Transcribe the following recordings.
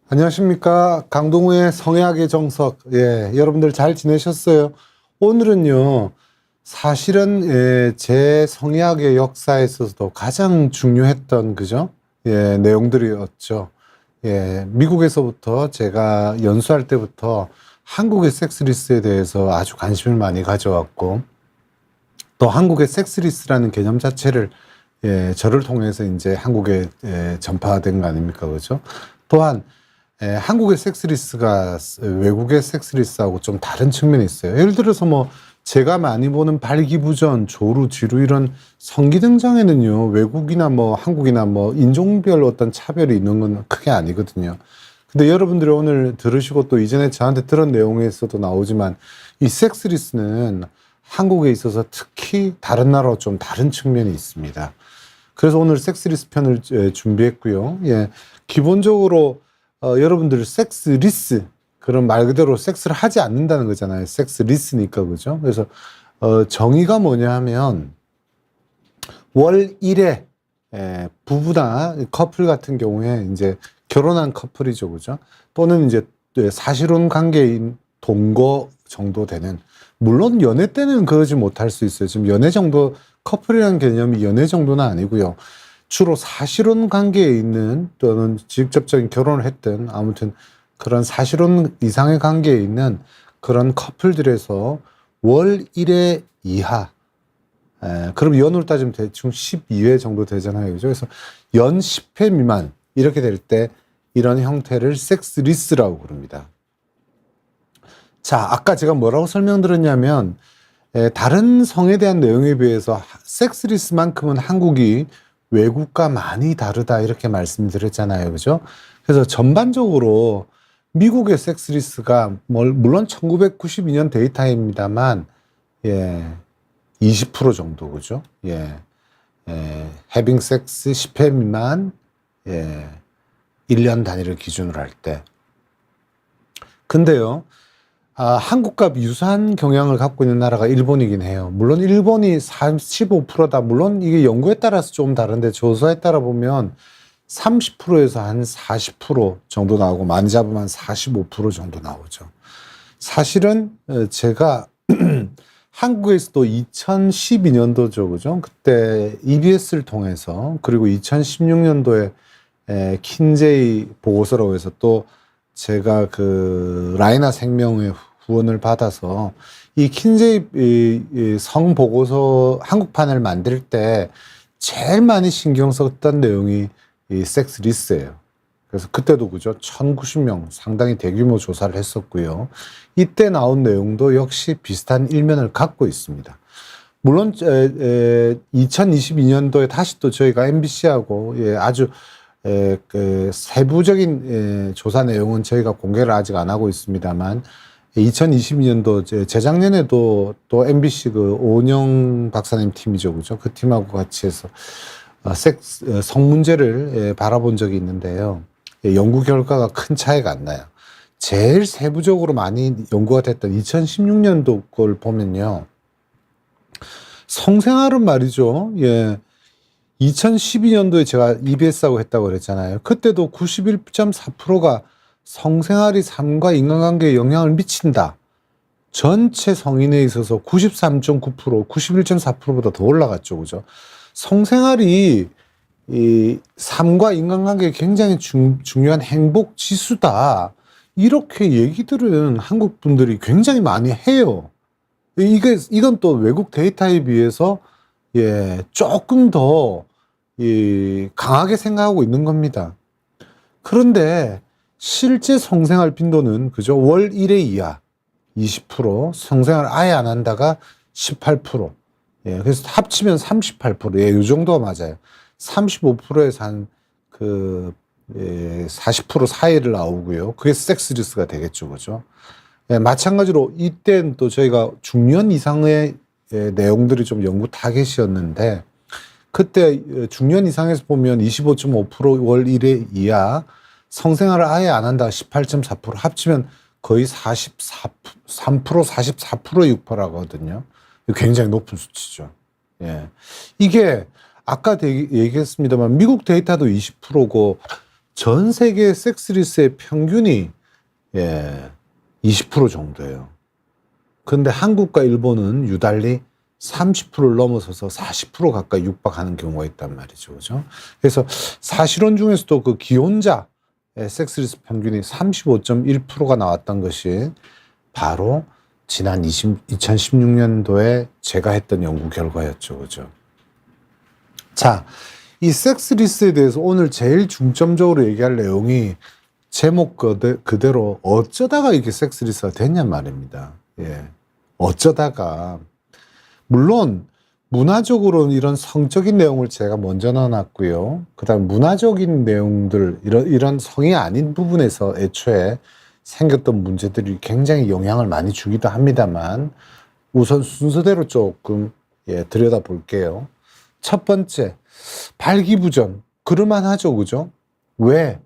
안녕하십니까. 강동우의 성애학의 정석. 여러분들 잘 지내셨어요? 오늘은요, 사실은, 제 성애학의 역사에 있어서도 가장 중요했던, 그죠? 내용들이었죠. 미국에서부터 제가 연수할 때부터 한국의 섹스리스에 대해서 아주 관심을 많이 가져왔고, 또 한국의 섹스리스라는 개념 자체를, 저를 통해서 이제 한국에 전파된 거 아닙니까? 그죠? 또한, 한국의 섹스리스가 외국의 섹스리스하고 좀 다른 측면이 있어요. 예를 들어서 뭐 제가 많이 보는 발기부전, 조루, 쥐루 이런 성기 등장에는요, 외국이나 뭐 한국이나 뭐 인종별 어떤 차별이 있는 건 크게 아니거든요. 근데 여러분들이 오늘 들으시고 또 이전에 저한테 들은 내용에서도 나오지만 이 섹스리스는 한국에 있어서 특히 다른 나라와 좀 다른 측면이 있습니다. 그래서 오늘 섹스리스 편을 준비했고요. 기본적으로 여러분들 섹스리스, 그런 말 그대로 섹스를 하지 않는다는 거잖아요. 섹스리스니까, 그죠? 그래서 정의가 뭐냐 하면 월 1회 부부나 커플 같은 경우에 이제 결혼한 커플이죠, 그죠? 또는 이제 사실혼 관계인 동거 정도 되는, 물론 연애 때는 그러지 못할 수 있어요. 지금 연애 정도, 커플이라는 개념이 연애 정도는 아니고요. 주로 사실혼 관계에 있는, 또는 직접적인 결혼을 했든 아무튼 그런 사실혼 이상의 관계에 있는 그런 커플들에서 월 1회 이하, 그럼 연으로 따지면 대충 12회 정도 되잖아요. 그죠? 그래서 연 10회 미만 이렇게 될 때 이런 형태를 섹스리스라고 부릅니다. 자, 아까 제가 뭐라고 설명드렸냐면 다른 성에 대한 내용에 비해서 섹스리스만큼은 한국이 외국과 많이 다르다 이렇게 말씀드렸잖아요. 그죠? 그래서 전반적으로 미국의 섹스리스가 물론 1992년 데이터입니다만 20% 정도, 그죠? 해빙 섹스 10회 미만 1년 단위를 기준으로 할 때. 근데요, 한국과 유사한 경향을 갖고 있는 나라가 일본이긴 해요. 물론 일본이 35%다. 물론 이게 연구에 따라서 좀 다른데 조사에 따라 보면 30%에서 한 40% 정도 나오고 많이 잡으면 한 45% 정도 나오죠. 사실은 제가 한국에서도 2012년도죠, 그죠? 그때 EBS를 통해서, 그리고 2016년도에 킨제이 보고서라고 해서 또 제가 그 라이나 생명의 후원을 받아서 이 킨제이 성 보고서 한국판을 만들 때 제일 많이 신경 썼던 내용이 이 섹스리스예요. 그래서 그때도 그죠, 1090명 상당히 대규모 조사를 했었고요. 이때 나온 내용도 역시 비슷한 일면을 갖고 있습니다. 물론 2022년도에 다시 또 저희가 MBC하고 아주 그 세부적인 조사 내용은 저희가 공개를 아직 안 하고 있습니다만 2022년도 재작년에도 또 MBC 그 오은영 박사님 팀이죠, 그죠? 그 팀하고 같이 해서 성 문제를 바라본 적이 있는데요. 연구 결과가 큰 차이가 안 나요. 제일 세부적으로 많이 연구가 됐던 2016년도 걸 보면요, 성생활은 말이죠. 2012년도에 제가 EBS하고 했다고 그랬잖아요. 그때도 91.4%가 성생활이 삶과 인간관계에 영향을 미친다. 전체 성인에 있어서 93.9%, 91.4%보다 더 올라갔죠. 그죠? 성생활이 이 삶과 인간관계에 굉장히 중요한 행복 지수다. 이렇게 얘기들은 한국 분들이 굉장히 많이 해요. 이건 또 외국 데이터에 비해서 조금 더 강하게 생각하고 있는 겁니다. 그런데 실제 성생활 빈도는 그죠? 월 1회 이하 20%, 성생활 아예 안 한다가 18%. 그래서 합치면 38%. 이 정도가 맞아요. 35%에서 한 40% 사이를 나오고요. 그게 섹스리스가 되겠죠. 그죠? 마찬가지로 이때는 또 저희가 중년 이상의 내용들이 좀 연구 타겟이었는데, 그때 중년 이상에서 보면 25.5%월 1회 이하, 성생활을 아예 안 한다 18.4%, 합치면 거의 43%, 44%에 육박하거든요. 굉장히 높은 수치죠. 이게 아까 얘기했습니다만 미국 데이터도 20%고 전 세계 섹스리스의 평균이 20% 정도예요. 근데 한국과 일본은 유달리 30%를 넘어서서 40% 가까이 육박하는 경우가 있단 말이죠. 그죠? 그래서 사실혼 중에서도 그 기혼자의 섹스리스 평균이 35.1%가 나왔던 것이 바로 지난 2016년도에 제가 했던 연구 결과였죠. 그죠? 자, 이 섹스리스에 대해서 오늘 제일 중점적으로 얘기할 내용이 제목 그대로 어쩌다가 이게 섹스리스가 됐냔 말입니다. 어쩌다가. 물론 문화적으로는 이런 성적인 내용을 제가 먼저 넣어놨고요. 그 다음 문화적인 내용들, 이런 성이 아닌 부분에서 애초에 생겼던 문제들이 굉장히 영향을 많이 주기도 합니다만 우선 순서대로 조금 들여다볼게요. 첫 번째, 발기부전. 그럴만하죠, 그죠? 왜?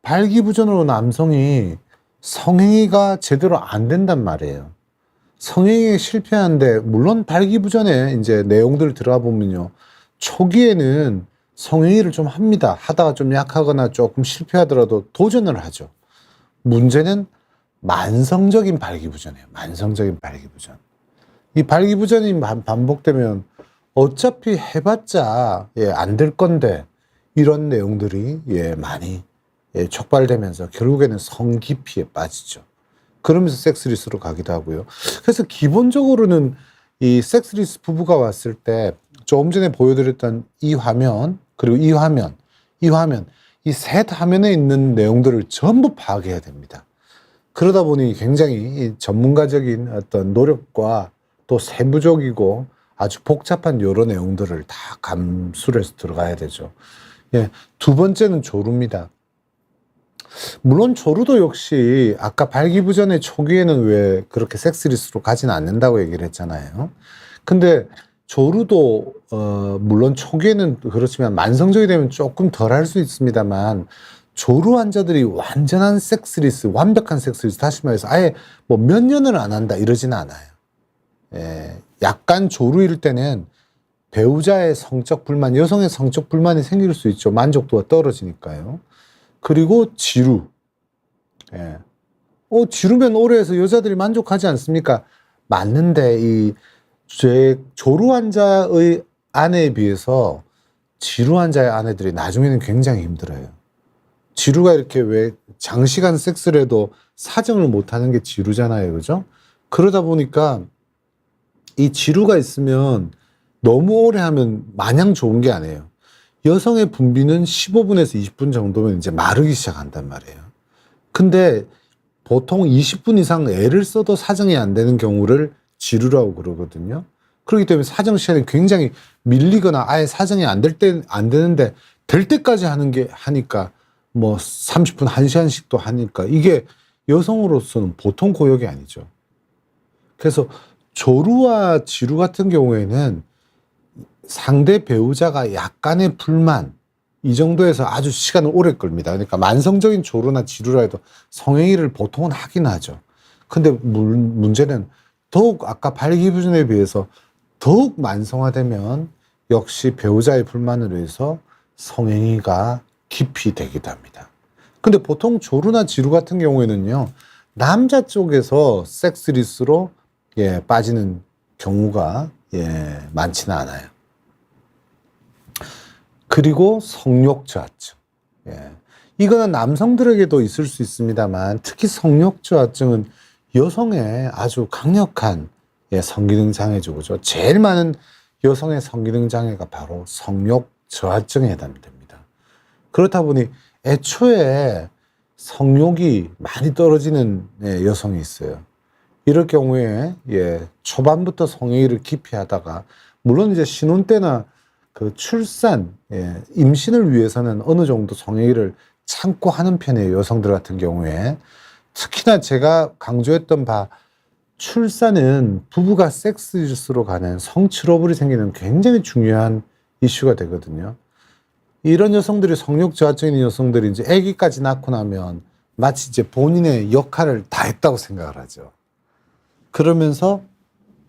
발기부전으로 남성이 성행위가 제대로 안 된단 말이에요. 성행위에 실패하는데, 물론 발기부전에 이제 내용들 들어가 보면요. 초기에는 성행위를 좀 합니다. 하다가 좀 약하거나 조금 실패하더라도 도전을 하죠. 문제는 만성적인 발기부전이에요. 만성적인 발기부전. 이 발기부전이 반복되면 어차피 해봤자 안 될 건데 이런 내용들이 많이 촉발되면서 결국에는 성기피에 빠지죠. 그러면서 섹스리스로 가기도 하고요. 그래서 기본적으로는 이 섹스리스 부부가 왔을 때 조금 전에 보여드렸던 이 화면 그리고 이 화면 이 셋 화면에 있는 내용들을 전부 파악해야 됩니다. 그러다 보니 굉장히 전문가적인 어떤 노력과 또 세부적이고 아주 복잡한 여러 내용들을 다 감수를 해서 들어가야 되죠. 두 번째는 조루입니다. 물론 조루도 역시 아까 발기부전의 초기에는 왜 그렇게 섹스리스로 가지는 않는다고 얘기를 했잖아요. 근데 조루도 물론 초기에는 그렇지만 만성적이 되면 조금 덜 할 수 있습니다만 조루 환자들이 완전한 섹스리스, 완벽한 섹스리스, 다시 말해서 아예 뭐 몇 년을 안 한다 이러지는 않아요. 약간 조루일 때는 배우자의 성적 불만, 여성의 성적 불만이 생길 수 있죠. 만족도가 떨어지니까요. 그리고 지루. 지루면 오래 해서 여자들이 만족하지 않습니까? 맞는데 이 조루 환자의 아내에 비해서 지루 환자의 아내들이 나중에는 굉장히 힘들어요. 지루가 이렇게 왜 장시간 섹스를 해도 사정을 못하는 게 지루잖아요. 그죠? 그러다 보니까 이 지루가 있으면 너무 오래 하면 마냥 좋은 게 아니에요. 여성의 분비는 15분에서 20분 정도면 이제 마르기 시작한단 말이에요. 근데 보통 20분 이상 애를 써도 사정이 안 되는 경우를 지루라고 그러거든요. 그렇기 때문에 사정 시간이 굉장히 밀리거나 아예 사정이 안 되는데 될 때까지 하니까 뭐 30분, 1시간씩도 하니까 이게 여성으로서는 보통 고역이 아니죠. 그래서 조루와 지루 같은 경우에는 상대 배우자가 약간의 불만, 이 정도에서 아주 시간을 오래 끌니다. 그러니까 만성적인 조루나 지루라 해도 성행위를 보통은 하긴 하죠. 근데 문제는 더욱 아까 발기부전에 비해서 더욱 만성화되면 역시 배우자의 불만으로 해서 성행위가 깊이 되기도 합니다. 근데 보통 조루나 지루 같은 경우에는요, 남자 쪽에서 섹스리스로 빠지는 경우가 많지는 않아요. 그리고 성욕 저하증. 이거는 남성들에게도 있을 수 있습니다만 특히 성욕 저하증은 여성의 아주 강력한 성기능 장애죠. 그죠? 제일 많은 여성의 성기능 장애가 바로 성욕 저하증에 해당됩니다. 그렇다 보니 애초에 성욕이 많이 떨어지는 여성이 있어요. 이럴 경우에 초반부터 성행위를 깊이 하다가 물론 이제 신혼 때나 그 출산, 임신을 위해서는 어느 정도 성행위를 참고 하는 편이에요. 여성들 같은 경우에. 특히나 제가 강조했던 바 출산은 부부가 섹스리스로 가는 성트러블이 생기는 굉장히 중요한 이슈가 되거든요. 이런 여성들이 성욕 저하증 있는 여성들이 이제 아기까지 낳고 나면 마치 이제 본인의 역할을 다 했다고 생각을 하죠. 그러면서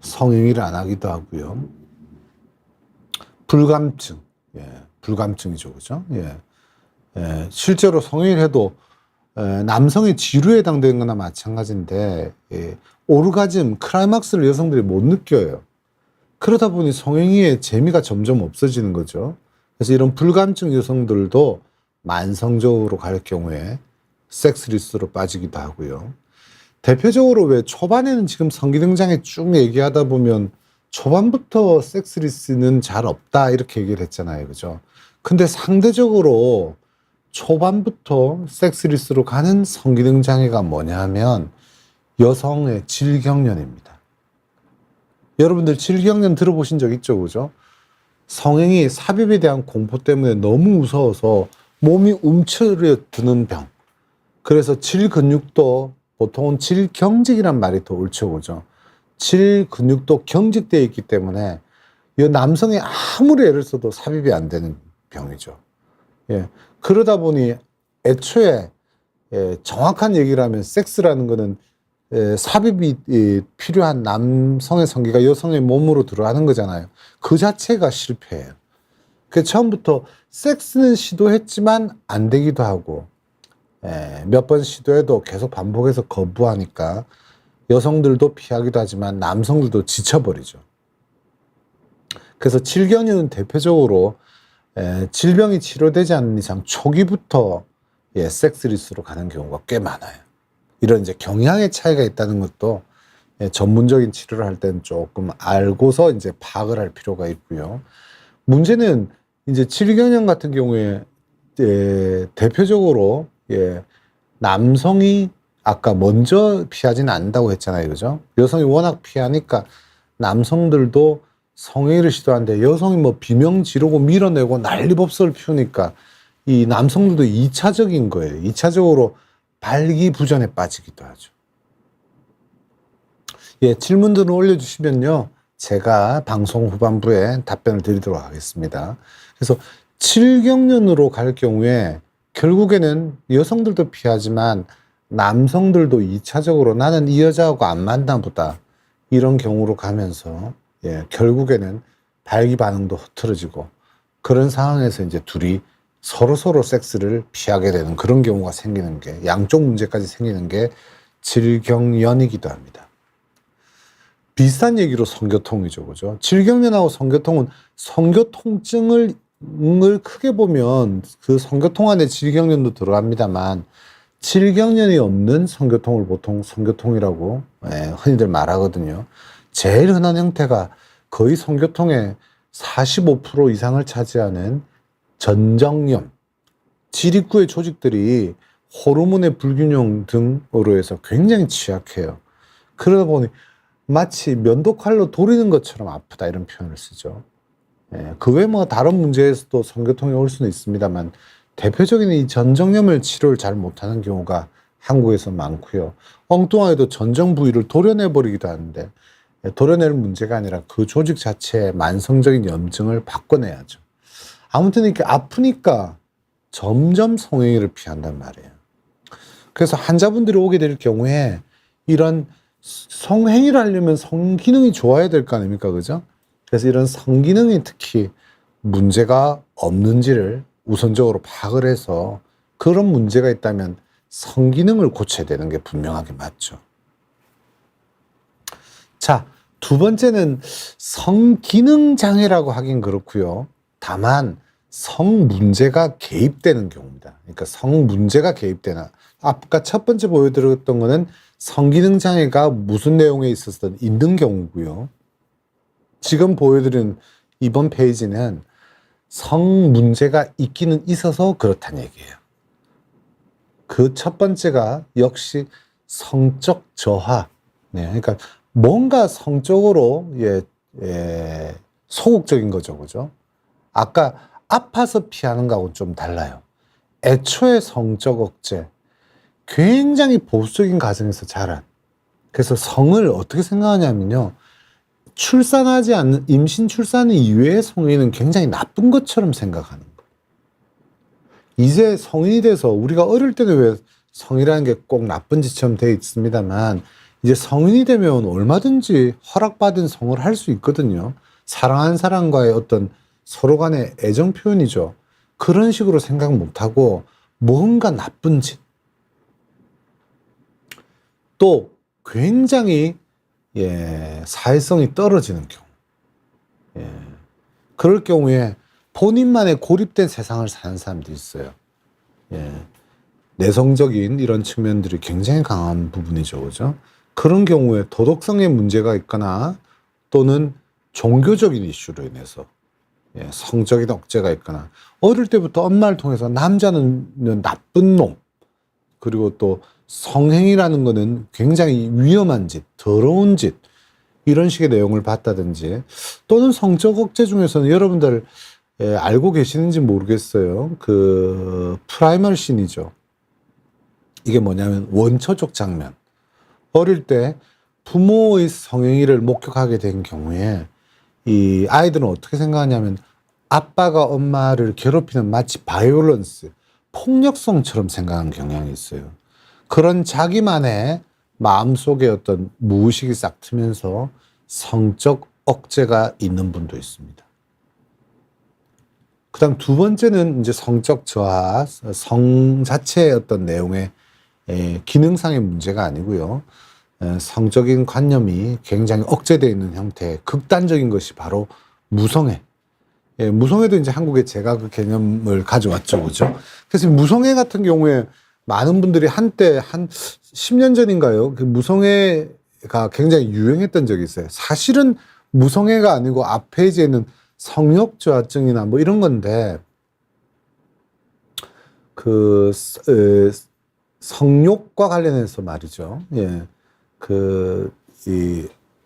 성행위를 안 하기도 하고요. 불감증, 불감증이죠, 그죠? 실제로 성행위를 해도 남성의 지루에 해당되는 거나 마찬가지인데 오르가즘, 클라이막스를 여성들이 못 느껴요. 그러다 보니 성행위의 재미가 점점 없어지는 거죠. 그래서 이런 불감증 여성들도 만성적으로 갈 경우에 섹스리스로 빠지기도 하고요. 대표적으로 왜 초반에는 지금 성기능 장애 쭉 얘기하다 보면 초반부터 섹스리스는 잘 없다 이렇게 얘기를 했잖아요. 그죠? 근데 상대적으로 초반부터 섹스리스로 가는 성기능 장애가 뭐냐 하면 여성의 질경련입니다. 여러분들 질경련 들어보신 적 있죠? 그죠? 성행위, 삽입에 대한 공포 때문에 너무 무서워서 몸이 움츠러드는 병. 그래서 질근육도 보통은 질경직이란 말이 더 옳죠. 그죠? 질근육도 경직되어 있기 때문에 이 남성이 아무리 애를 써도 삽입이 안 되는 병이죠. 예. 그러다 보니 애초에 정확한 얘기를 하면 섹스라는 거는 삽입이 필요한 남성의 성기가 여성의 몸으로 들어가는 거잖아요. 그 자체가 실패예요. 그 처음부터 섹스는 시도했지만 안 되기도 하고 몇 번 시도해도 계속 반복해서 거부하니까 여성들도 피하기도 하지만 남성들도 지쳐버리죠. 그래서 질경련은 대표적으로 질병이 치료되지 않는 이상 초기부터 섹스리스로 가는 경우가 꽤 많아요. 이런 이제 경향의 차이가 있다는 것도 전문적인 치료를 할 때는 조금 알고서 이제 파악을 할 필요가 있고요. 문제는 이제 질경련 같은 경우에 대표적으로 남성이 아까 먼저 피하지는 않는다고 했잖아요. 그죠? 여성이 워낙 피하니까 남성들도 성행위를 시도하는데 여성이 뭐 비명 지르고 밀어내고 난리법석을 피우니까 이 남성들도 2차적인 거예요. 2차적으로 발기부전에 빠지기도 하죠. 질문들을 올려주시면요. 제가 방송 후반부에 답변을 드리도록 하겠습니다. 그래서 질경련으로 갈 경우에 결국에는 여성들도 피하지만 남성들도 2차적으로 나는 이 여자하고 안 맞나 보다 이런 경우로 가면서 결국에는 발기 반응도 흐트러지고 그런 상황에서 이제 둘이 서로 섹스를 피하게 되는 그런 경우가 생기는 게 양쪽 문제까지 생기는 게 질경련이기도 합니다. 비슷한 얘기로 성교통이죠. 그죠? 질경련하고 성교통은 성교통증을 크게 보면 그 성교통 안에 질경련도 들어갑니다만 질경련이 없는 성교통을 보통 성교통이라고 흔히들 말하거든요. 제일 흔한 형태가 거의 성교통의 45% 이상을 차지하는 전정염, 질 입구의 조직들이 호르몬의 불균형 등으로 해서 굉장히 취약해요. 그러다 보니 마치 면도칼로 도리는 것처럼 아프다 이런 표현을 쓰죠. 그 외 뭐 다른 문제에서도 성교통이 올 수는 있습니다만 대표적인 이 전정염을 치료를 잘 못하는 경우가 한국에서 많고요. 엉뚱하게도 전정 부위를 도려내버리기도 하는데 도려낼 문제가 아니라 그 조직 자체의 만성적인 염증을 바꿔내야죠. 아무튼 이렇게 아프니까 점점 성행위를 피한단 말이에요. 그래서 환자분들이 오게 될 경우에 이런 성행위를 하려면 성기능이 좋아야 될 거 아닙니까? 그죠? 그래서 이런 성기능이 특히 문제가 없는지를 우선적으로 파악을 해서 그런 문제가 있다면 성기능을 고쳐야 되는 게 분명하게 맞죠. 자, 두 번째는 성기능 장애라고 하긴 그렇고요. 다만 성 문제가 개입되는 경우입니다. 그러니까 성 문제가 개입되나. 아까 첫 번째 보여드렸던 거는 성기능 장애가 무슨 내용에 있어서 있는 경우고요. 지금 보여드린 이번 페이지는 성 문제가 있기는 있어서 그렇다는 얘기예요. 그 첫 번째가 역시 성적 저하. 그러니까 뭔가 성적으로 소극적인 거죠, 그죠? 아까 아파서 피하는 거하고 좀 달라요. 애초에 성적 억제, 굉장히 보수적인 가정에서 자란. 그래서 성을 어떻게 생각하냐면요. 출산하지 않는, 임신 출산 이외의 성인은 굉장히 나쁜 것처럼 생각하는 거예요. 이제 성인이 돼서 우리가 어릴 때는 왜 성이라는 게 꼭 나쁜 짓처럼 되어 있습니다만 이제 성인이 되면 얼마든지 허락받은 성을 할 수 있거든요. 사랑하는 사람과의 어떤 서로 간의 애정 표현이죠. 그런 식으로 생각 못하고 뭔가 나쁜 짓, 또 굉장히 사회성이 떨어지는 경우, 그럴 경우에 본인만의 고립된 세상을 사는 사람도 있어요. 내성적인 이런 측면들이 굉장히 강한 부분이죠, 그죠? 그런 경우에 도덕성에 문제가 있거나 또는 종교적인 이슈로 인해서 성적인 억제가 있거나, 어릴 때부터 엄마를 통해서 남자는 나쁜 놈, 그리고 또 성행위라는 거는 굉장히 위험한 짓, 더러운 짓, 이런 식의 내용을 봤다든지, 또는 성적 억제 중에서는 여러분들 알고 계시는지 모르겠어요. 그 프라이멀 씬이죠. 이게 뭐냐면 원초적 장면. 어릴 때 부모의 성행위를 목격하게 된 경우에 이 아이들은 어떻게 생각하냐면 아빠가 엄마를 괴롭히는 마치 바이올런스, 폭력성처럼 생각하는 경향이 있어요. 그런 자기만의 마음속에 어떤 무의식이 싹 트면서 성적 억제가 있는 분도 있습니다. 그 다음 두 번째는 이제 성적 저하, 성 자체의 어떤 내용의 기능상의 문제가 아니고요. 성적인 관념이 굉장히 억제되어 있는 형태의 극단적인 것이 바로 무성애. 무성애도 이제 한국에 제가 그 개념을 가져왔죠. 그죠? 그래서 무성애 같은 경우에 많은 분들이 한때 한 10년 전인가요? 그 무성애가 굉장히 유행했던 적이 있어요. 사실은 무성애가 아니고 앞 페이지에는 성욕저하증이나 뭐 이런 건데, 그 성욕과 관련해서 말이죠.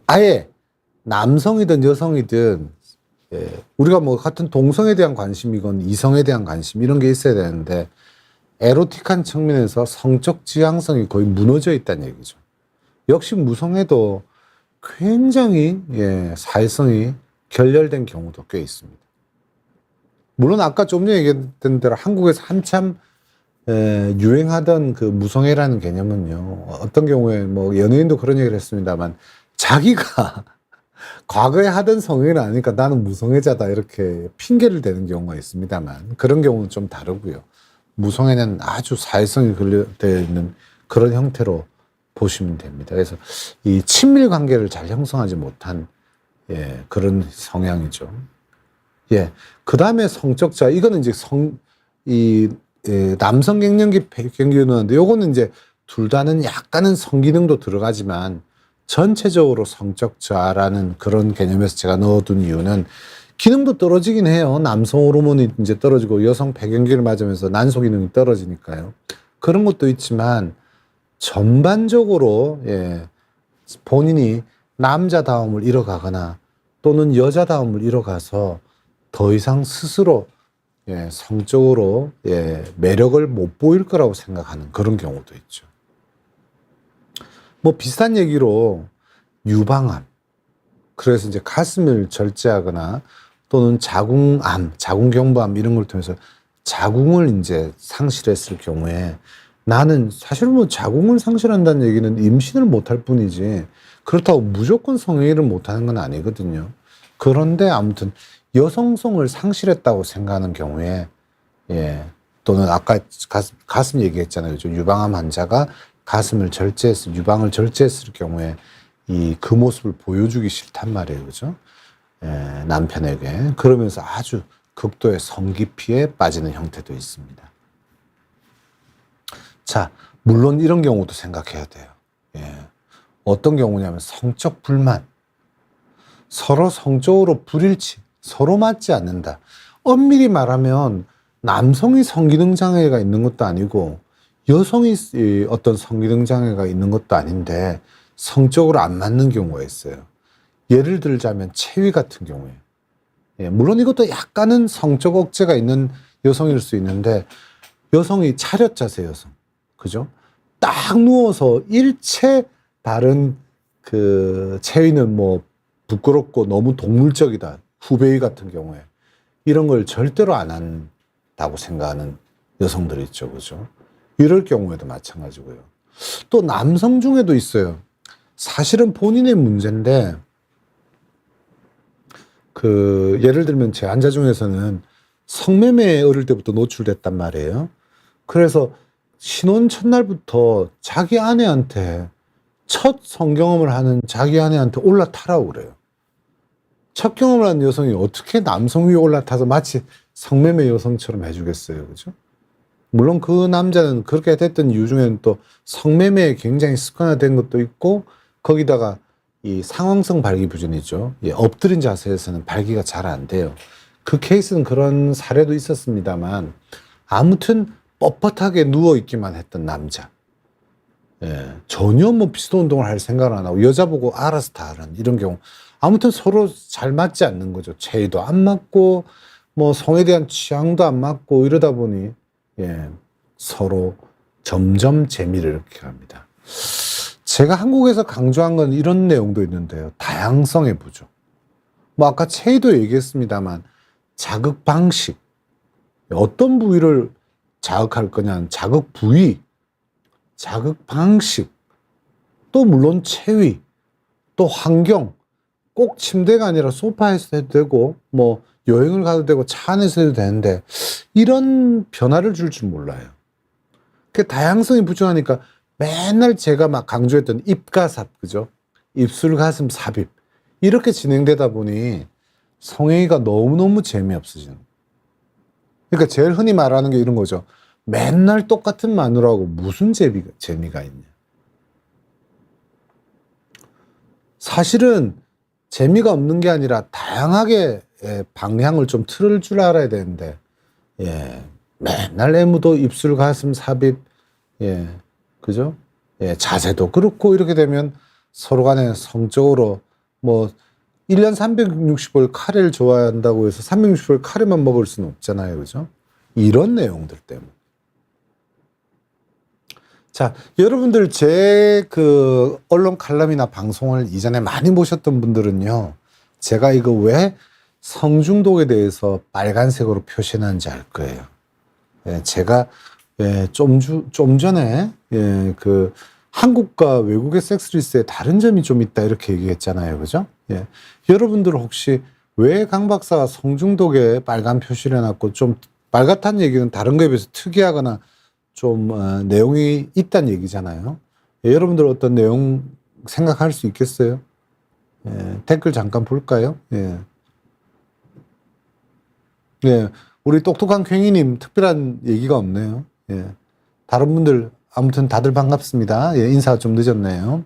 아예 남성이든 여성이든, 우리가 뭐 같은 동성에 대한 관심이건 이성에 대한 관심, 이런 게 있어야 되는데, 에로틱한 측면에서 성적 지향성이 거의 무너져 있다는 얘기죠. 역시 무성애도 굉장히 사회성이 결렬된 경우도 꽤 있습니다. 물론 아까 좀 전에 얘기했던 대로 한국에서 한참 유행하던 그 무성애라는 개념은요, 어떤 경우에 뭐 연예인도 그런 얘기를 했습니다만, 자기가 과거에 하던 성애를 아니까 나는 무성애자다 이렇게 핑계를 대는 경우가 있습니다만, 그런 경우는 좀 다르고요. 무성애는 아주 사회성이 걸려되어 있는 그런 형태로 보시면 됩니다. 그래서 이 친밀 관계를 잘 형성하지 못한 그런 성향이죠. 그 다음에 성적 저하, 이거는 이제 남성 갱년기 평균인데, 요거는 이제 둘 다는 약간은 성기능도 들어가지만 전체적으로 성적 저하라는 그런 개념에서 제가 넣어둔 이유는, 기능도 떨어지긴 해요. 남성 호르몬이 이제 떨어지고 여성 폐경기를 맞으면서 난소 기능이 떨어지니까요. 그런 것도 있지만 전반적으로 본인이 남자다움을 잃어가거나 또는 여자다움을 잃어가서 더 이상 스스로 성적으로 매력을 못 보일 거라고 생각하는 그런 경우도 있죠. 뭐 비슷한 얘기로 유방암, 그래서 이제 가슴을 절제하거나 또는 자궁암, 자궁경부암 이런 걸 통해서 자궁을 이제 상실했을 경우에, 나는 사실 뭐 자궁을 상실한다는 얘기는 임신을 못할 뿐이지 그렇다고 무조건 성행위를 못하는 건 아니거든요. 그런데 아무튼 여성성을 상실했다고 생각하는 경우에, 또는 아까 가슴 얘기했잖아요. 유방암 환자가 가슴을 절제했을, 유방을 절제했을 경우에 그 모습을 보여주기 싫단 말이에요. 그죠? 남편에게. 그러면서 아주 극도의 성기피에 빠지는 형태도 있습니다. 자, 물론 이런 경우도 생각해야 돼요. 어떤 경우냐면 성적 불만, 서로 성적으로 불일치, 서로 맞지 않는다. 엄밀히 말하면 남성이 성기능 장애가 있는 것도 아니고 여성이 어떤 성기능 장애가 있는 것도 아닌데 성적으로 안 맞는 경우가 있어요. 예를 들자면 체위 같은 경우에, 물론 이것도 약간은 성적 억제가 있는 여성일 수 있는데, 여성이 차렷 자세 여성, 그죠? 딱 누워서 일체 다른 그 체위는 뭐 부끄럽고 너무 동물적이다, 후베이 같은 경우에 이런 걸 절대로 안 한다고 생각하는 여성들이 있죠, 그죠? 이럴 경우에도 마찬가지고요. 또 남성 중에도 있어요. 사실은 본인의 문제인데, 예를 들면 제 환자 중에서는 성매매에 어릴 때부터 노출됐단 말이에요. 그래서 신혼 첫날부터 자기 아내한테 첫 성경험을 하는 자기 아내한테 올라타라고 그래요. 첫 경험을 한 여성이 어떻게 남성 위에 올라타서 마치 성매매 여성처럼 해주겠어요. 그죠? 물론 그 남자는 그렇게 됐던 이유 중에는 또 성매매에 굉장히 습관화된 것도 있고, 거기다가 이 상황성 발기부전이죠. 예, 엎드린 자세에서는 발기가 잘 안 돼요. 그 케이스는 그런 사례도 있었습니다만, 아무튼 뻣뻣하게 누워있기만 했던 남자. 예, 전혀 뭐 피스톤 운동을 할 생각을 안 하고 여자 보고 알아서 다 하는 이런 경우. 아무튼 서로 잘 맞지 않는 거죠. 체위도 안 맞고 뭐 성에 대한 취향도 안 맞고 이러다 보니 예, 서로 점점 재미를 이렇게 갑니다. 제가 한국에서 강조한 건 이런 내용도 있는데요. 다양성의 부족. 뭐 아까 체위도 얘기했습니다만 자극 방식. 어떤 부위를 자극할 거냐는 자극 부위, 자극 방식, 또 물론 체위, 또 환경. 꼭 침대가 아니라 소파에서 해도 되고 뭐 여행을 가도 되고 차 안에서 해도 되는데 이런 변화를 줄 줄 몰라요. 그 다양성이 부족하니까 맨날 제가 막 강조했던 입가삽, 그죠? 입술 가슴 삽입 이렇게 진행되다 보니 성행위가 너무너무 재미없어지는. 그러니까 제일 흔히 말하는 게 이런 거죠. 맨날 똑같은 마누라하고 무슨 재미가 있냐. 사실은 재미가 없는 게 아니라 다양하게 방향을 좀 틀을 줄 알아야 되는데, 예, 맨날 애무도 입술 가슴 삽입, 예, 그죠? 예, 자세도 그렇고 이렇게 되면 서로 간에 성적으로 뭐 1년 360일 카레를 좋아한다고 해서 360일 카레만 먹을 수는 없잖아요, 그죠? 이런 내용들 때문에. 자, 여러분들 제 그 언론 칼럼이나 방송을 이전에 많이 보셨던 분들은요, 제가 이거 왜 성중독에 대해서 빨간색으로 표시했는지 알 거예요. 예, 제가 좀 전에 그 한국과 외국의 섹스리스트에 다른 점이 좀 있다 이렇게 얘기했잖아요, 그죠? 예, 여러분들 혹시 왜 강 박사가 성중독에 빨간 표시를 해놨고 좀 빨갛다는 얘기는 다른 거에 비해서 특이하거나 좀 내용이 있다는 얘기잖아요. 예, 여러분들 어떤 내용 생각할 수 있겠어요? 예, 댓글 잠깐 볼까요? 예. 예, 우리 똑똑한 괭이님 특별한 얘기가 없네요. 예. 다른 분들 아무튼 다들 반갑습니다. 예, 인사가 좀 늦었네요.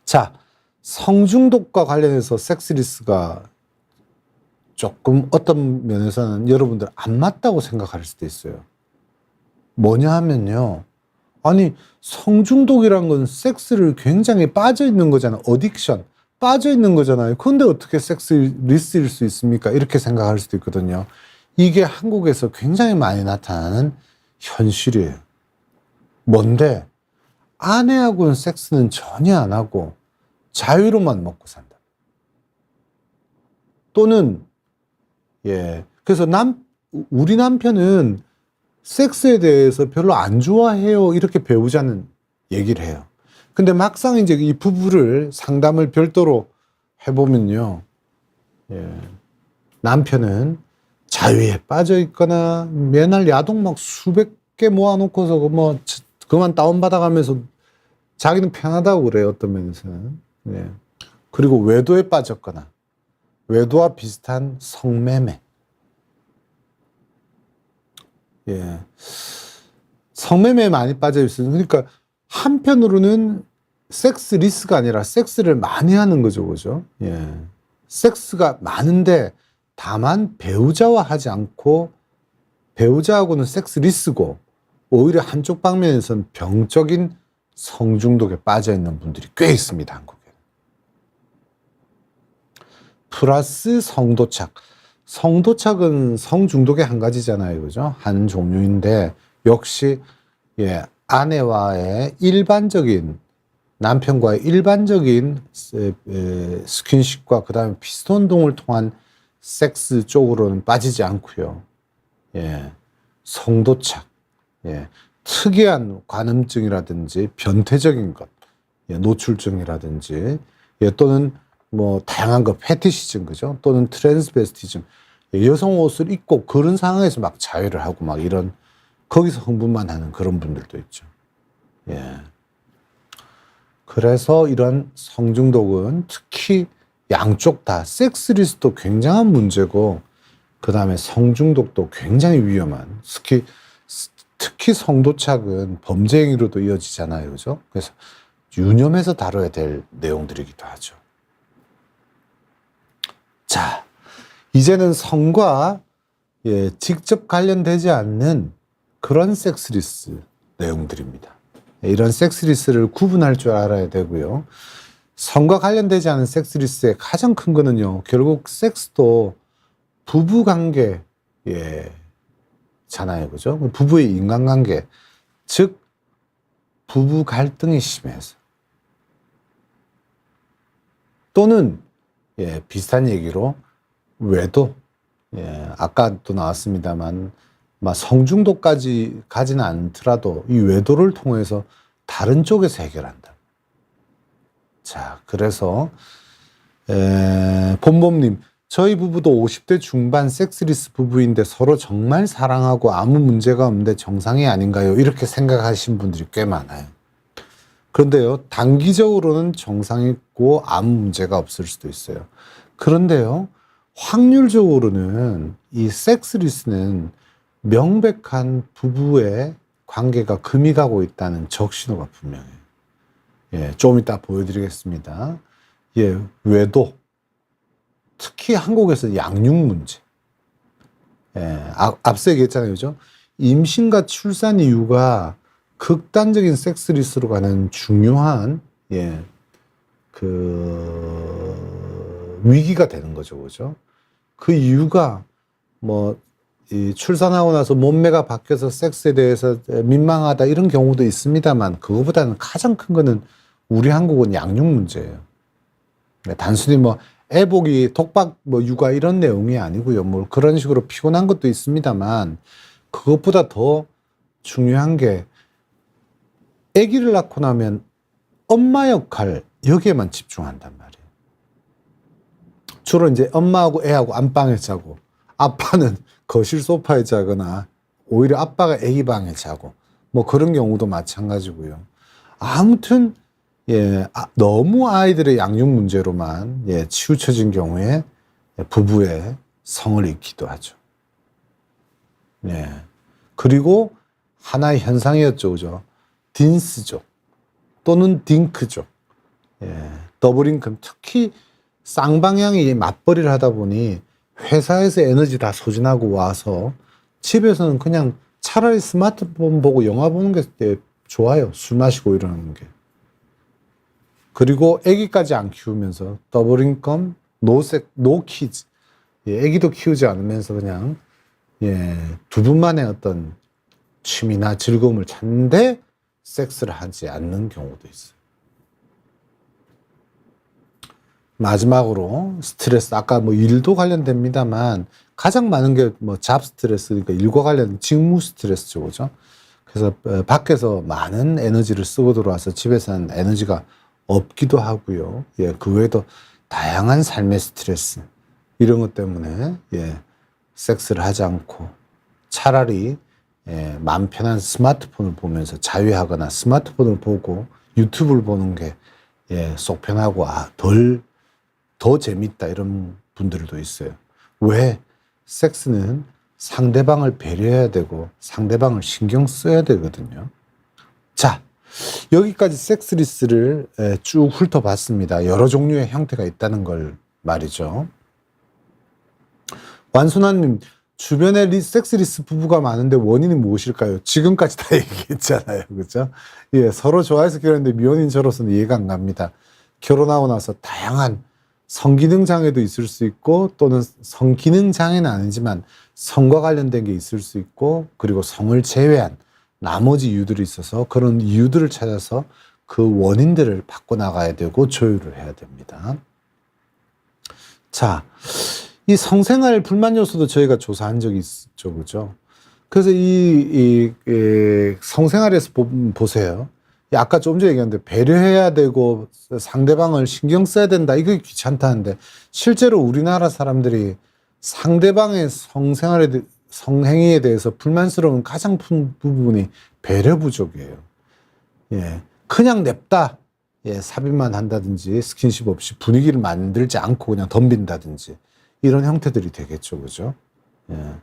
자, 성중독과 관련해서 섹스리스가 조금 어떤 면에서는 여러분들 안 맞다고 생각할 수도 있어요. 뭐냐 하면요. 아니, 성중독이란 건 섹스를 굉장히 빠져 있는 거잖아요. 어딕션. 빠져 있는 거잖아요. 근데 어떻게 섹스리스트일 수 있습니까? 이렇게 생각할 수도 있거든요. 이게 한국에서 굉장히 많이 나타나는 현실이에요. 뭔데? 아내하고는 섹스는 전혀 안 하고 자유로만 먹고 산다. 또는, 예. 그래서 우리 남편은 섹스에 대해서 별로 안 좋아해요. 이렇게 배우자는 얘기를 해요. 근데 막상 이제 이 부부를 상담을 별도로 해보면요. 예. 남편은 자유에 빠져 있거나 맨날 야동 막 수백 개 모아놓고서 뭐 그만 다운받아가면서 자기는 편하다고 그래요. 어떤 면에서는. 예. 그리고 외도에 빠졌거나 외도와 비슷한 성매매. 예. 성매매에 많이 빠져 있어요. 그러니까 한편으로는 섹스리스가 아니라 섹스를 많이 하는 거죠. 그죠? 예. 섹스가 많은데 다만 배우자와 하지 않고 배우자하고는 섹스리스고 오히려 한쪽 방면에서는 병적인 성중독에 빠져 있는 분들이 꽤 있습니다. 한국에. 플러스 성도착. 성도착은 성중독의 한 가지잖아요. 그죠? 한 종류인데, 역시, 예, 아내와의 일반적인, 남편과의 일반적인 스킨십과 그 다음에 피스톤 운동을 통한 섹스 쪽으로는 빠지지 않고요. 예, 성도착, 예, 특이한 관음증이라든지 변태적인 것, 예, 노출증이라든지, 예, 또는 뭐 다양한 것, 패티시즘, 그죠? 또는 트랜스베스티즘, 여성 옷을 입고 그런 상황에서 막 자위를 하고 막 이런, 거기서 흥분만 하는 그런 분들도 있죠. 예. 그래서 이런 성중독은 특히 양쪽 다 섹스리스도 굉장한 문제고, 그 다음에 성중독도 굉장히 위험한, 특히 성도착은 범죄 행위로도 이어지잖아요. 그죠? 그래서 유념해서 다뤄야 될 내용들이기도 하죠. 자, 이제는 성과 직접 관련되지 않는 그런 섹스리스 내용들입니다. 이런 섹스리스를 구분할 줄 알아야 되고요. 성과 관련되지 않은 섹스리스의 가장 큰 거는요, 결국 섹스도 부부관계, 잖아요. 그죠? 부부의 인간관계, 즉, 부부 갈등이 심해서. 또는, 비슷한 얘기로, 외도, 아까도 나왔습니다만, 성중독까지 가지는 않더라도 이 외도를 통해서 다른 쪽에서 해결한다. 자, 그래서 봄봄님, 저희 부부도 50대 중반 섹스리스 부부인데 서로 정말 사랑하고 아무 문제가 없는데 정상이 아닌가요? 이렇게 생각하시는 분들이 꽤 많아요. 그런데요, 단기적으로는 정상이고 아무 문제가 없을 수도 있어요. 그런데요, 확률적으로는 이 섹스리스는 명백한 부부의 관계가 금이 가고 있다는 적신호가 분명해요. 좀 이따 보여드리겠습니다. 외도, 특히 한국에서 양육 문제. 앞서 얘기했잖아요. 그죠? 임신과 출산 이후가 극단적인 섹스리스로 가는 중요한, 위기가 되는 거죠. 그죠? 그 이유가 이 출산하고 나서 몸매가 바뀌어서 섹스에 대해서 민망하다 이런 경우도 있습니다만, 그거보다는 가장 큰 거는 우리 한국은 양육 문제예요. 단순히 애보기, 독박, 육아 이런 내용이 아니고요. 그런 식으로 피곤한 것도 있습니다만, 그것보다 더 중요한 게 아기를 낳고 나면 엄마 역할, 여기에만 집중한단 말이에요. 주로 이제 엄마하고 애하고 안방에 자고, 아빠는 거실 소파에 자거나 오히려 아빠가 아기 방에 자고 그런 경우도 마찬가지고요. 아무튼 너무 아이들의 양육 문제로만 치우쳐진 경우에 부부의 성을 잃기도 하죠. 그리고 하나의 현상이었죠. 그죠? 딘스족 또는 딩크족, 더블인컴, 특히 쌍방향이 맞벌이를 하다 보니 회사에서 에너지 다 소진하고 와서 집에서는 그냥 차라리 스마트폰 보고 영화 보는 게 좋아요. 술 마시고 이러는 게. 그리고 아기까지 안 키우면서 더블인컴, 노키즈, 아기도 키우지 않으면서 그냥 두 분만의 어떤 취미나 즐거움을 찾는데 섹스를 하지 않는 경우도 있어요. 마지막으로 스트레스, 아까 일도 관련됩니다만 가장 많은 게 잡 스트레스니까 일과 관련 직무 스트레스죠. 그죠? 그래서 밖에서 많은 에너지를 쓰고 들어와서 집에서는 에너지가 없기도 하고요. 그 외에도 다양한 삶의 스트레스, 이런 것 때문에 섹스를 하지 않고 차라리 마음 편한 스마트폰을 보면서 자유하거나 스마트폰을 보고 유튜브를 보는 게 속 편하고 더 재밌다 이런 분들도 있어요. 왜? 섹스는 상대방을 배려해야 되고 상대방을 신경 써야 되거든요. 자, 여기까지 섹스리스를 쭉 훑어봤습니다. 여러 종류의 형태가 있다는 걸 말이죠. 완순아님, 주변에 섹스리스 부부가 많은데 원인이 무엇일까요? 지금까지 다 얘기했잖아요. 그죠? 서로 좋아해서 결혼했는데 미혼인 저로서는 이해가 안 갑니다. 결혼하고 나서 다양한 성기능 장애도 있을 수 있고, 또는 성기능 장애는 아니지만 성과 관련된 게 있을 수 있고, 그리고 성을 제외한 나머지 이유들이 있어서 그런 이유들을 찾아서 그 원인들을 바꿔나가야 되고 조율을 해야 됩니다. 자, 이 성생활 불만 요소도 저희가 조사한 적이 있죠. 그죠? 그래서 이 성생활에서 보세요. 아까 좀 전에 얘기했는데 배려해야 되고 상대방을 신경 써야 된다. 이게 귀찮다는데 실제로 우리나라 사람들이 상대방의 성행위에 대해서 불만스러운 가장 큰 부분이 배려 부족이에요. 예, 그냥 냅다 삽입만 한다든지 스킨십 없이 분위기를 만들지 않고 그냥 덤빈다든지 이런 형태들이 되겠죠, 그죠? 예.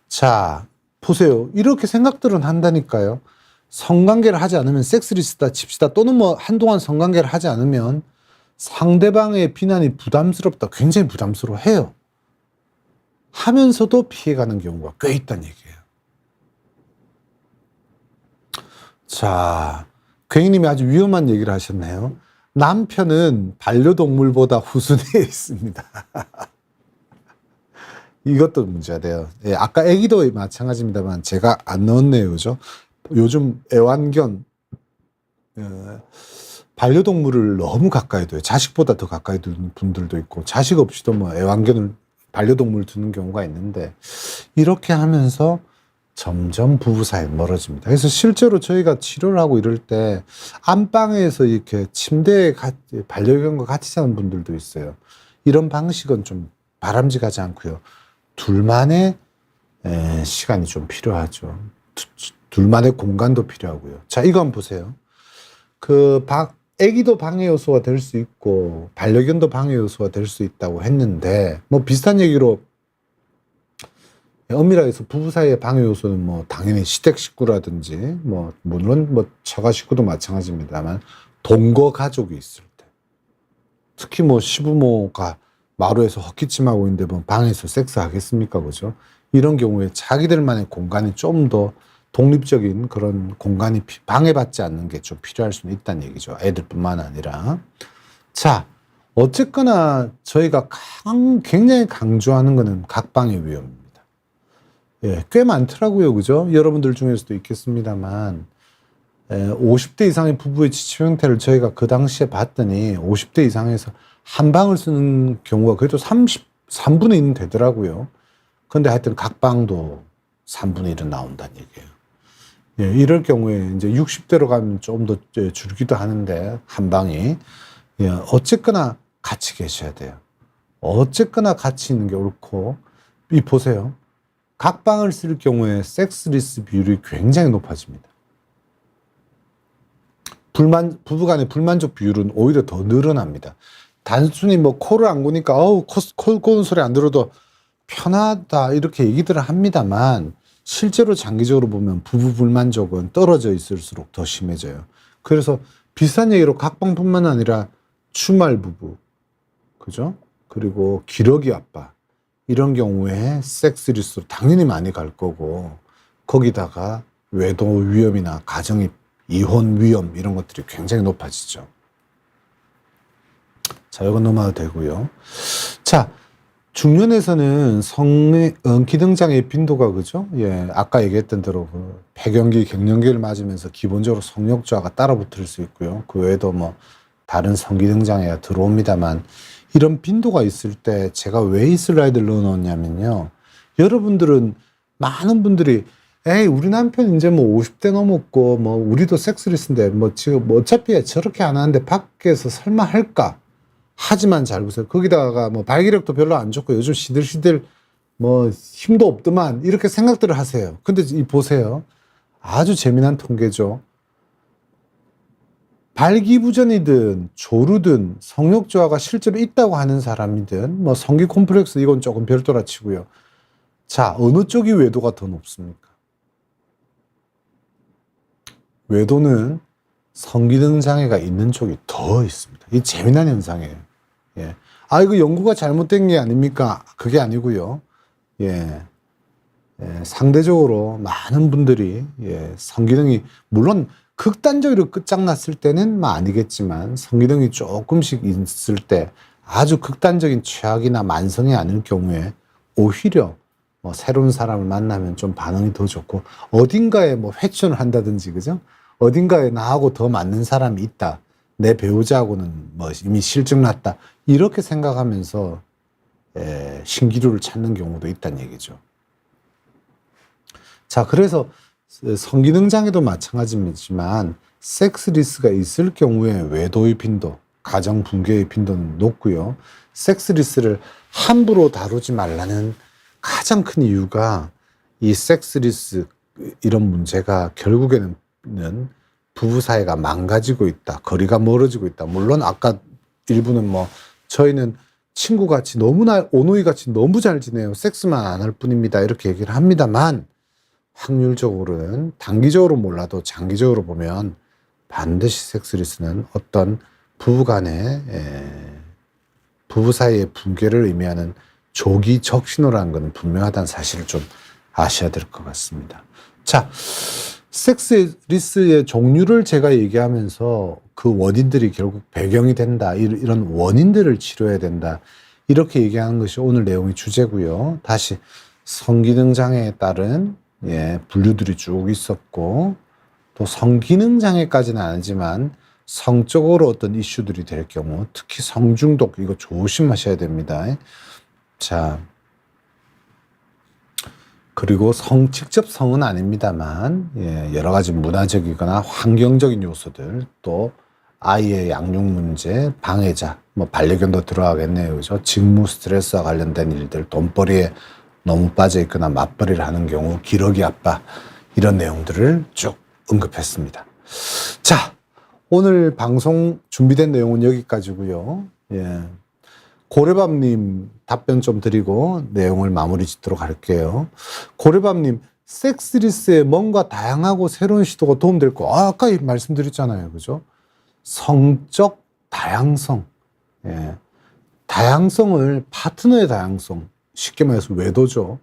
자, 보세요. 이렇게 생각들은 한다니까요. 성관계를 하지 않으면 섹스리스다 칩시다. 또는 뭐 한동안 성관계를 하지 않으면 상대방의 비난이 부담스럽다. 굉장히 부담스러워해요. 하면서도 피해가는 경우가 꽤 있다는 얘기예요. 자, 굉희님이 아주 위험한 얘기를 하셨네요. 남편은 반려동물보다 후순위에 있습니다. 이것도 문제가 돼요. 예, 아까 애기도 마찬가지입니다만 제가 안 넣었네요. 그죠? 요즘 애완견, 반려동물을 너무 가까이 둬요. 자식보다 더 가까이 두는 분들도 있고, 자식 없이도 뭐 애완견을, 반려동물 두는 경우가 있는데, 이렇게 하면서 점점 부부 사이 멀어집니다. 그래서 실제로 저희가 치료를 하고 이럴 때, 안방에서 이렇게 침대에 반려견과 같이 자는 분들도 있어요. 이런 방식은 좀 바람직하지 않고요. 둘만의 시간이 좀 필요하죠. 둘만의 공간도 필요하고요. 자, 이거 한번 보세요. 애기도 방해 요소가 될 수 있고, 반려견도 방해 요소가 될 수 있다고 했는데, 뭐 비슷한 얘기로, 엄밀하게 해서 부부 사이의 방해 요소는 뭐 당연히 시댁 식구라든지, 뭐, 물론 뭐 처가 식구도 마찬가지입니다만, 동거 가족이 있을 때. 특히 뭐 시부모가 마루에서 헛기침하고 있는데 뭐 방에서 섹스하겠습니까? 그죠? 이런 경우에 자기들만의 공간이 좀 더 독립적인 그런 공간이 방해받지 않는 게 좀 필요할 수는 있다는 얘기죠. 애들뿐만 아니라. 자, 어쨌거나 저희가 굉장히 강조하는 거는 각방의 위험입니다. 예, 꽤 많더라고요. 그죠? 여러분들 중에서도 있겠습니다만, 50대 이상의 부부의 지침 형태를 저희가 그 당시에 봤더니 50대 이상에서 한 방을 쓰는 경우가 그래도 3분의 1은 되더라고요. 근데 하여튼 각방도 3분의 1은 나온다는 얘기예요. 예, 이럴 경우에 이제 60대로 가면 좀 더 줄기도 하는데, 한 방이. 예, 어쨌거나 같이 계셔야 돼요. 어쨌거나 같이 있는 게 옳고, 보세요. 각방을 쓸 경우에 섹스리스 비율이 굉장히 높아집니다. 부부간의 불만족 비율은 오히려 더 늘어납니다. 단순히 뭐 코를 안 고니까 코 고는 소리 안 들어도 편하다 이렇게 얘기들을 합니다만, 실제로 장기적으로 보면 부부 불만족은 떨어져 있을수록 더 심해져요. 그래서 비슷한 얘기로 각방뿐만 아니라 주말 부부, 그죠? 그리고 기러기 아빠, 이런 경우에 섹스리스로 당연히 많이 갈 거고, 거기다가 외도 위험이나 가정이 이혼 위험 이런 것들이 굉장히 높아지죠. 자, 이건 넘어가도 되고요. 자, 중년에서는 기능장애 빈도가, 그죠? 예, 아까 얘기했던 대로 폐경기, 갱년기를 맞으면서 기본적으로 성욕 저하가 따라붙을 수 있고요. 그 외에도 뭐 다른 성기능장애가 들어옵니다만, 이런 빈도가 있을 때 제가 왜 이 슬라이드를 넣어놓냐면요. 여러분들은, 많은 분들이 우리 남편 이제 뭐 50대 넘었고, 뭐 우리도 섹스리스인데 뭐 지금 뭐 어차피 저렇게 안 하는데 밖에서 설마 할까? 하지만 잘 보세요. 거기다가 뭐 발기력도 별로 안 좋고 요즘 시들시들 뭐 힘도 없더만 이렇게 생각들을 하세요. 근데 보세요. 아주 재미난 통계죠. 발기부전이든 조루든 성욕 저하가 실제로 있다고 하는 사람이든 뭐 성기 콤플렉스 이건 조금 별도라 치고요. 자, 어느 쪽이 외도가 더 높습니까? 외도는 성기능 장애가 있는 쪽이 더 있습니다. 이게 재미난 현상이에요. 예. 이거 연구가 잘못된 게 아닙니까? 그게 아니고요. 예. 상대적으로 많은 분들이, 성기능이, 물론 극단적으로 끝장났을 때는 아니겠지만, 성기능이 조금씩 있을 때 아주 극단적인 최악이나 만성이 아닐 경우에 오히려 뭐 새로운 사람을 만나면 좀 반응이 더 좋고, 어딘가에 뭐 회춘을 한다든지, 그죠? 어딘가에 나하고 더 맞는 사람이 있다. 내 배우자하고는 뭐 이미 실증났다. 이렇게 생각하면서 신기루를 찾는 경우도 있다는 얘기죠. 자, 그래서 성기능 장애도 마찬가지지만 섹스리스가 있을 경우에 외도의 빈도, 가정 붕괴의 빈도는 높고요. 섹스리스를 함부로 다루지 말라는 가장 큰 이유가 이 섹스리스 이런 문제가 결국에는 부부 사이가 망가지고 있다. 거리가 멀어지고 있다. 물론 아까 일부는 뭐 저희는 친구같이 너무나 오누이같이 너무 잘 지내요. 섹스만 안 할 뿐입니다. 이렇게 얘기를 합니다만 확률적으로는 단기적으로 몰라도 장기적으로 보면 반드시 섹스리스는 어떤 부부 사이의 붕괴를 의미하는 조기 적신호라는 것은 분명하다는 사실을 좀 아셔야 될 것 같습니다. 자, 섹스리스의 종류를 제가 얘기하면서 그 원인들이 결국 배경이 된다. 이런 원인들을 치료해야 된다. 이렇게 얘기하는 것이 오늘 내용의 주제고요. 다시 성기능 장애에 따른 분류들이 쭉 있었고 또 성기능 장애까지는 아니지만 성적으로 어떤 이슈들이 될 경우 특히 성중독 이거 조심하셔야 됩니다. 자, 그리고 직접 성은 아닙니다만 여러 가지 문화적이거나 환경적인 요소들 또 아이의 양육 문제, 방해자, 뭐 반려견도 들어가겠네요. 그죠? 직무 스트레스와 관련된 일들, 돈벌이에 너무 빠져 있거나 맞벌이를 하는 경우, 기러기 아빠 이런 내용들을 쭉 언급했습니다. 자, 오늘 방송 준비된 내용은 여기까지고요. 고래밥님 답변 좀 드리고 내용을 마무리 짓도록 할게요. 고래밥님, 섹스리스에 뭔가 다양하고 새로운 시도가 도움될 거. 아까 말씀드렸잖아요. 그죠? 성적 다양성. 다양성을 파트너의 다양성. 쉽게 말해서 외도죠.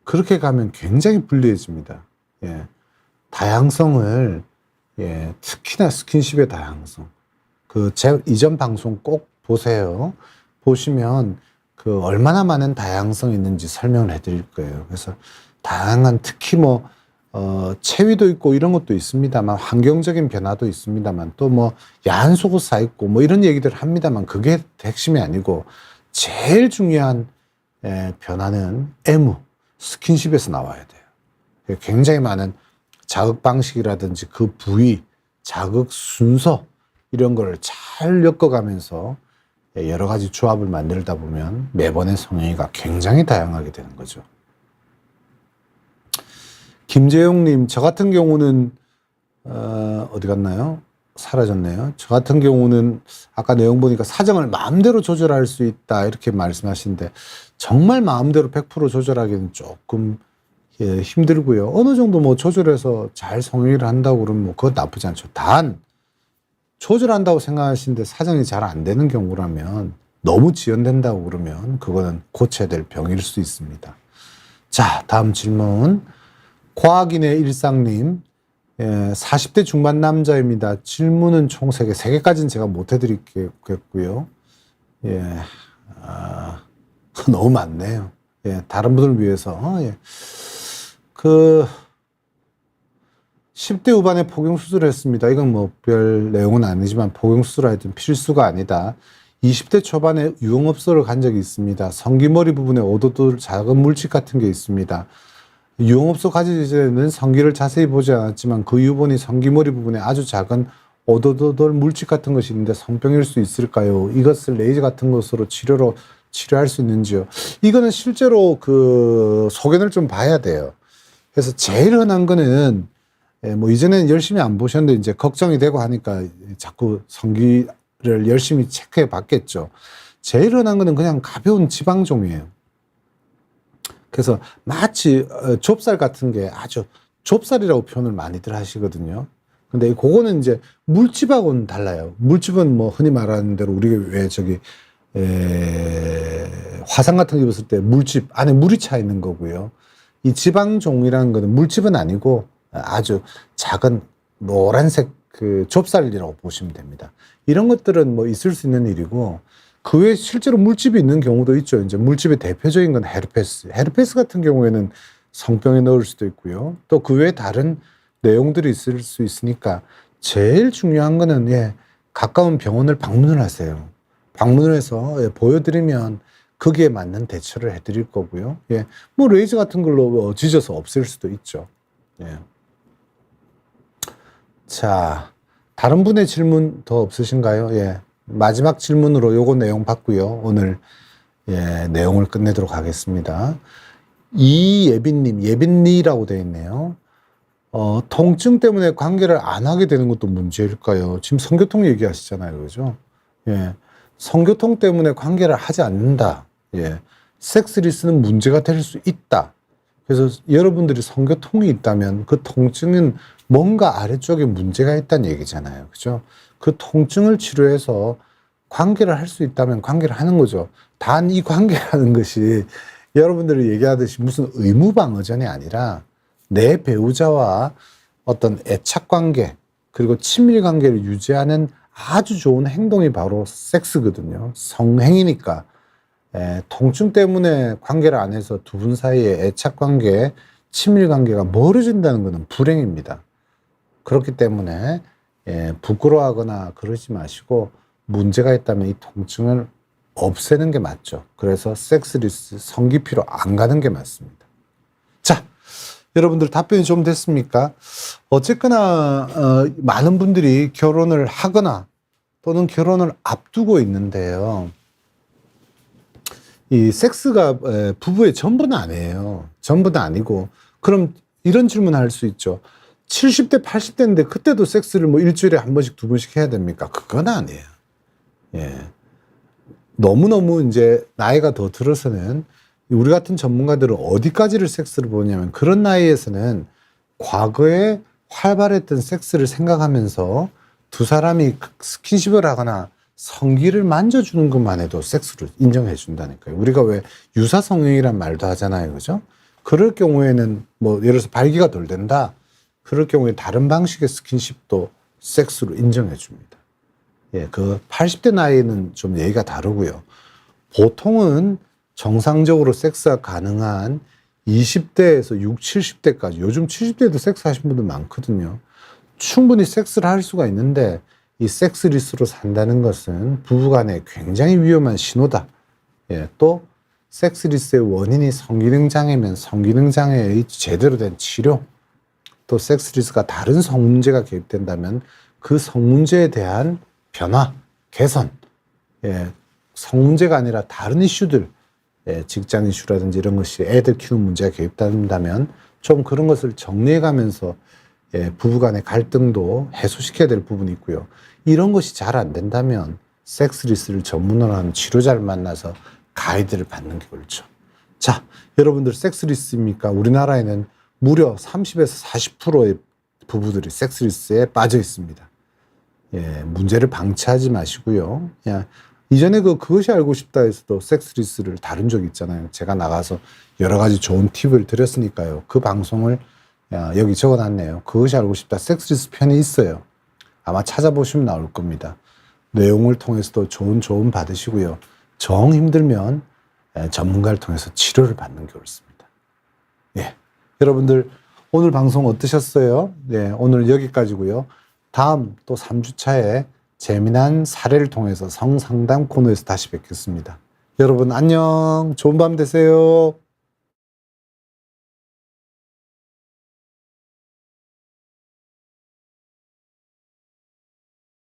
그렇게 가면 굉장히 불리해집니다. 다양성을, 특히나 스킨십의 다양성. 제 이전 방송 꼭 보세요. 보시면 얼마나 많은 다양성이 있는지 설명을 해드릴 거예요. 그래서 다양한 특히 체위도 있고 이런 것도 있습니다만 환경적인 변화도 있습니다만 또 야한 속옷 사 입고 이런 얘기들 합니다만 그게 핵심이 아니고 제일 중요한 변화는 애무, 스킨십에서 나와야 돼요. 굉장히 많은 자극 방식이라든지 그 부위, 자극 순서 이런 걸 잘 엮어가면서 여러 가지 조합을 만들다 보면 매번의 성형이가 굉장히 다양하게 되는 거죠. 김재용님, 저 같은 경우는 어디 갔나요? 사라졌네요. 저 같은 경우는 아까 내용 보니까 사정을 마음대로 조절할 수 있다 이렇게 말씀하시는데 정말 마음대로 100% 조절하기는 조금 힘들고요. 어느 정도 조절해서 잘 성형을 한다고 그러면 그건 나쁘지 않죠. 단 조절한다고 생각하시는데 사정이 잘 안 되는 경우라면 너무 지연된다고 그러면 그거는 고쳐야 될 병일 수 있습니다. 자, 다음 질문. 과학인의 일상님, 40대 중반 남자입니다. 질문은 총 3개, 3개까지는 제가 못 해드리겠고요. 너무 많네요. 다른 분을 위해서. 10대 후반에 폭용수술을 했습니다. 이건 별 내용은 아니지만 폭용수술을 하여튼 필수가 아니다. 20대 초반에 유흥업소를 간 적이 있습니다. 성기머리 부분에 오도돌 작은 물집 같은 게 있습니다. 유흥업소 가기 전에는 성기를 자세히 보지 않았지만 그 이후 보니 성기머리 부분에 아주 작은 오도돌 물집 같은 것이 있는데 성병일 수 있을까요? 이것을 레이저 같은 것으로 치료할 수 있는지요? 이거는 실제로 소견을 좀 봐야 돼요. 그래서 제일 흔한 거는 이전에는 열심히 안 보셨는데 이제 걱정이 되고 하니까 자꾸 성기를 열심히 체크해 봤겠죠. 제일 흔한 거는 그냥 가벼운 지방종이에요. 그래서 마치 좁쌀 같은 게 아주 좁쌀이라고 표현을 많이들 하시거든요. 근데 그거는 이제 물집하고는 달라요. 물집은 흔히 말하는 대로 우리가 화상 같은 거 입었을 때 물집 안에 물이 차 있는 거고요. 이 지방종이라는 거는 물집은 아니고 아주 작은 노란색 좁쌀이라고 보시면 됩니다. 이런 것들은 있을 수 있는 일이고 그 외에 실제로 물집이 있는 경우도 있죠. 이제 물집의 대표적인 건 헤르페스. 헤르페스 같은 경우에는 성병에 넣을 수도 있고요. 또 그 외에 다른 내용들이 있을 수 있으니까 제일 중요한 거는 가까운 병원을 방문을 하세요. 방문을 해서 보여드리면 거기에 맞는 대처를 해드릴 거고요. 레이저 같은 걸로 지져서 없앨 수도 있죠. 자, 다른 분의 질문 더 없으신가요? 마지막 질문으로 요거 내용 받고요. 오늘 내용을 끝내도록 하겠습니다. 이예빈님, 예빈리라고 되어 있네요. 통증 때문에 관계를 안 하게 되는 것도 문제일까요? 지금 성교통 얘기하시잖아요. 그죠? 예. 성교통 때문에 관계를 하지 않는다. 예. 섹스리스는 문제가 될 수 있다. 그래서 여러분들이 성교통이 있다면 그 통증은 뭔가 아래쪽에 문제가 있다는 얘기잖아요. 그죠? 그 통증을 치료해서 관계를 할 수 있다면 관계를 하는 거죠. 단 이 관계라는 것이 여러분들이 얘기하듯이 무슨 의무방어전이 아니라 내 배우자와 어떤 애착관계 그리고 친밀관계를 유지하는 아주 좋은 행동이 바로 섹스거든요. 성행위니까. 통증 때문에 관계를 안 해서 두 분 사이에 애착관계, 친밀관계가 멀어진다는 것은 불행입니다. 그렇기 때문에 부끄러워하거나 그러지 마시고 문제가 있다면 이 통증을 없애는 게 맞죠. 그래서 섹스리스, 성기피로 안 가는 게 맞습니다. 자, 여러분들 답변이 좀 됐습니까? 어쨌거나 많은 분들이 결혼을 하거나 또는 결혼을 앞두고 있는데요. 이 섹스가 부부의 전부는 아니에요. 전부는 아니고 그럼 이런 질문을 할 수 있죠. 70대, 80대인데 그때도 섹스를 뭐 일주일에 한 번씩 두 번씩 해야 됩니까? 그건 아니에요. 예. 너무너무 이제 나이가 더 들어서는 우리 같은 전문가들은 어디까지를 섹스를 보냐면 그런 나이에서는 과거에 활발했던 섹스를 생각하면서 두 사람이 스킨십을 하거나 성기를 만져주는 것만 해도 섹스로 인정해 준다니까요. 우리가 왜 유사성행위란 말도 하잖아요. 그죠? 그럴 경우에는 뭐 예를 들어서 발기가 덜 된다. 그럴 경우에 다른 방식의 스킨십도 섹스로 인정해 줍니다. 예, 그 80대 나이는 좀 얘기가 다르고요. 보통은 정상적으로 섹스가 가능한 20대에서 60, 70대까지, 요즘 70대도 섹스 하신 분들 많거든요. 충분히 섹스를 할 수가 있는데 이 섹스리스로 산다는 것은 부부간에 굉장히 위험한 신호다. 예, 또 섹스리스의 원인이 성기능장애면 성기능장애의 제대로 된 치료, 또 섹스리스가 다른 성문제가 개입된다면 그 성문제에 대한 변화, 개선, 성문제가 아니라 다른 이슈들, 직장 이슈라든지 이런 것이 애들 키우는 문제가 개입된다면 좀 그런 것을 정리해가면서 부부간의 갈등도 해소시켜야 될 부분이 있고요. 이런 것이 잘 안 된다면 섹스리스를 전문으로 하는 치료자를 만나서 가이드를 받는 게 옳죠. 자, 여러분들 섹스리스입니까? 우리나라에는 무려 30에서 40%의 부부들이 섹스리스에 빠져 있습니다. 문제를 방치하지 마시고요. 이전에 그것이 알고 싶다 해서도 섹스리스를 다룬 적이 있잖아요. 제가 나가서 여러 가지 좋은 팁을 드렸으니까요. 그 방송을 여기 적어놨네요. 그것이 알고 싶다 섹스리스 편이 있어요. 아마 찾아보시면 나올 겁니다. 내용을 통해서도 좋은 조언 받으시고요. 정 힘들면 전문가를 통해서 치료를 받는 게 옳습니다. 여러분들 오늘 방송 어떠셨어요? 오늘 여기까지고요. 다음 또 3주차에 재미난 사례를 통해서 성상담 코너에서 다시 뵙겠습니다. 여러분 안녕. 좋은 밤 되세요.